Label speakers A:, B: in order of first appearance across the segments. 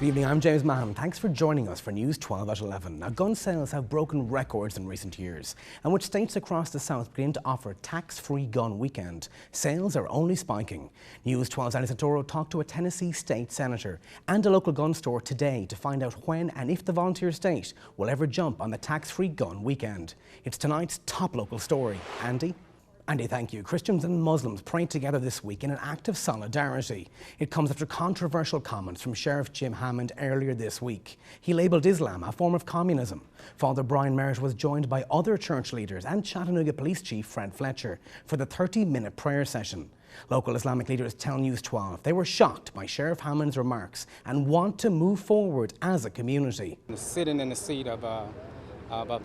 A: Good evening, I'm James Mahon. Thanks for joining us for News 12 at 11. Now, gun sales have broken records in recent years, and with states across the south begin to offer a tax-free gun weekend, sales are only spiking. News 12's Annie Santoro talked to a Tennessee state senator and a local gun store today to find out when and if the volunteer state will ever jump on the tax-free gun weekend. It's tonight's top local story. Andy, thank you. Christians and Muslims prayed together this week in an act of solidarity. It comes after controversial comments from Sheriff Jim Hammond earlier this week. He labelled Islam a form of communism. Father Brian Merritt was joined by other church leaders and Chattanooga Police Chief Fred Fletcher for the 30-minute prayer session. Local Islamic leaders tell News 12 they were shocked by Sheriff Hammond's remarks and want to move forward as a community.
B: Sitting in the seat of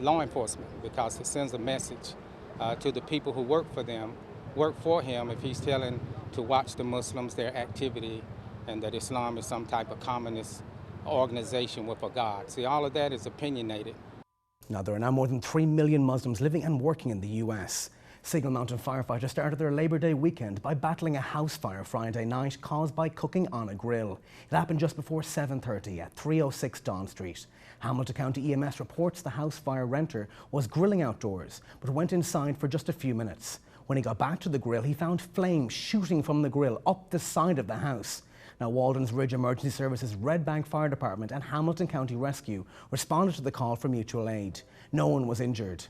B: law enforcement because it sends a message to the people who work for him, if he's telling to watch the Muslims, their activity, and that Islam is some type of communist organization with a God. See, all of that is opinionated.
A: Now, there are now more than 3 million Muslims living and working in the US. Signal Mountain firefighters started their Labor Day weekend by battling a house fire Friday night caused by cooking on a grill. It happened just before 7:30 at 306 Don Street. Hamilton County EMS reports the house fire renter was grilling outdoors but went inside for just a few minutes. When he got back to the grill, he found flames shooting from the grill up the side of the house. Now, Walden's Ridge Emergency Services, Red Bank Fire Department and Hamilton County Rescue responded to the call for mutual aid. No one was injured.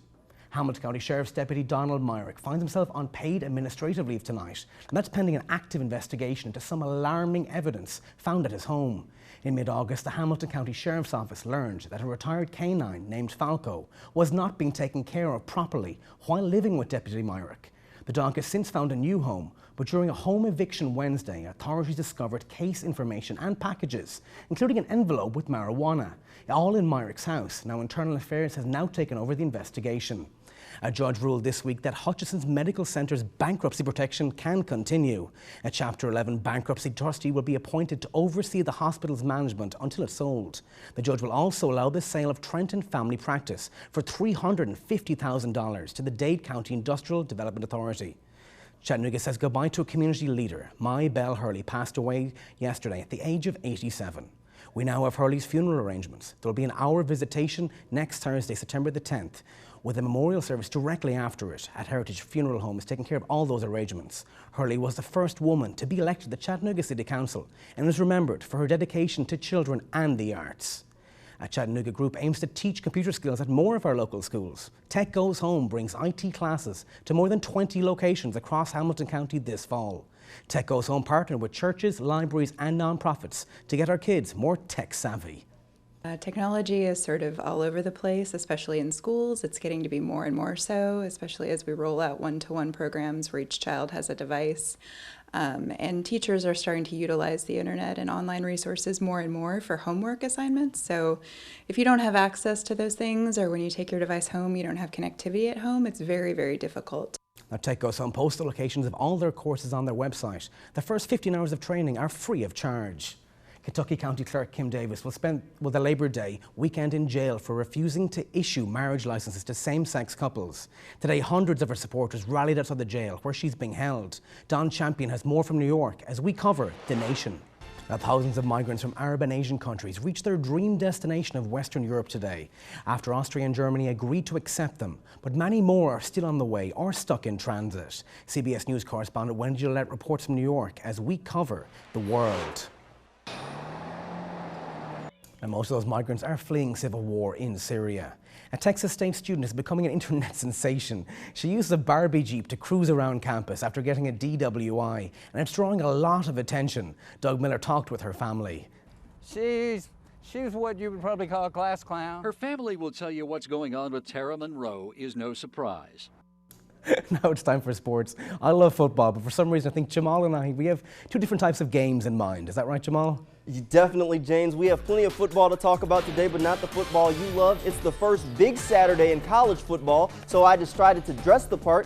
A: Hamilton County Sheriff's Deputy Donald Myrick finds himself on paid administrative leave tonight, and that's pending an active investigation into some alarming evidence found at his home. In mid-August, the Hamilton County Sheriff's Office learned that a retired canine named Falco was not being taken care of properly while living with Deputy Myrick. The dog has since found a new home, but during a home eviction Wednesday, authorities discovered case information and packages, including an envelope with marijuana, all in Myrick's house. Now, Internal Affairs has now taken over the investigation. A judge ruled this week that Hutchinson's Medical Centre's bankruptcy protection can continue. A Chapter 11 bankruptcy trustee will be appointed to oversee the hospital's management until it's sold. The judge will also allow the sale of Trenton Family Practice for $350,000 to the Dade County Industrial Development Authority. Chattanooga says goodbye to a community leader. My Belle Hurley passed away yesterday at the age of 87. We now have Hurley's funeral arrangements. There will be an hour visitation next Thursday, September the 10th, with a memorial service directly after it at Heritage Funeral Home is taking care of all those arrangements. Hurley was the first woman to be elected to the Chattanooga City Council and is remembered for her dedication to children and the arts. A Chattanooga group aims to teach computer skills at more of our local schools. Tech Goes Home brings IT classes to more than 20 locations across Hamilton County this fall. Tech Goes Home partnered with churches, libraries and non-profits to get our kids more tech savvy.
C: Technology is sort of all over the place, especially in schools. It's getting to be more and more so, especially as we roll out one-to-one programs where each child has a device. And teachers are starting to utilize the internet and online resources more and more for homework assignments. So if you don't have access to those things, or when you take your device home, you don't have connectivity at home, it's very, very difficult.
A: Now, Tech Goes Home posts the locations of all their courses on their website. The first 15 hours of training are free of charge. Kentucky County Clerk Kim Davis will spend the Labor Day weekend in jail for refusing to issue marriage licenses to same-sex couples. Today, hundreds of her supporters rallied outside the jail where she's being held. Don Champion has more from New York as we cover the nation. Now, thousands of migrants from Arab and Asian countries reached their dream destination of Western Europe today after Austria and Germany agreed to accept them. But many more are still on the way or stuck in transit. CBS News correspondent Wendy Gillette reports from New York as we cover the world. And most of those migrants are fleeing civil war in Syria. A Texas State student is becoming an internet sensation. She uses a Barbie Jeep to cruise around campus after getting a DWI, and it's drawing a lot of attention. Doug Miller talked with her family.
D: She's what you would probably call a class clown.
E: Her family will tell you what's going on with Tara Monroe is no surprise.
A: Now it's time for sports. I love football, but for some reason I think Jamal and we have two different types of games in mind. Is that right, Jamal?
F: Definitely, James. We have plenty of football to talk about today, but not the football you love. It's the first big Saturday in college football, so I decided to dress the part